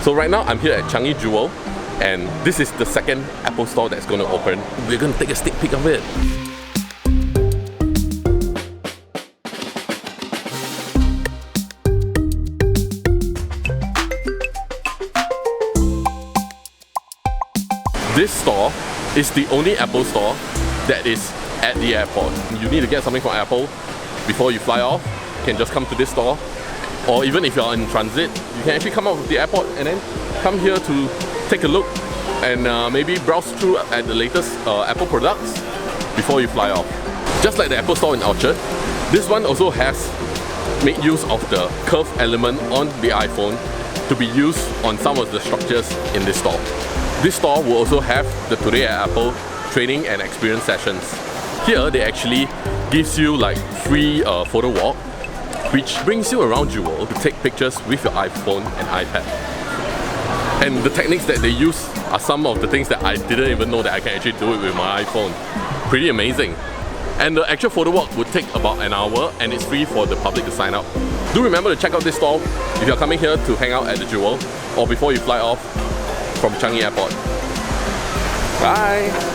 So right now I'm here at Changi Jewel, and this is the second Apple store that's going to open. We're going to take a sneak peek of it. This store is the only Apple store that is at the airport. You need to get something from Apple before you fly off, you can just come to this store. Or even if you're in transit, you can actually come out of the airport and then come here to take a look and maybe browse through at the latest Apple products before you fly off. Just like the Apple store in Orchard, this one also has made use of the curve element on the iPhone to be used on some of the structures in this store. This store will also have the Today at Apple training and experience sessions. Here they actually gives you like free photo walk, which brings you around Jewel to take pictures with your iPhone and iPad. And the techniques that they use are some of the things that I didn't even know that I can actually do it with my iPhone. Pretty amazing. And the actual photo walk would take about an hour, and it's free for the public to sign up. Do remember to check out this store if you're coming here to hang out at the Jewel or before you fly off from Changi Airport. Bye!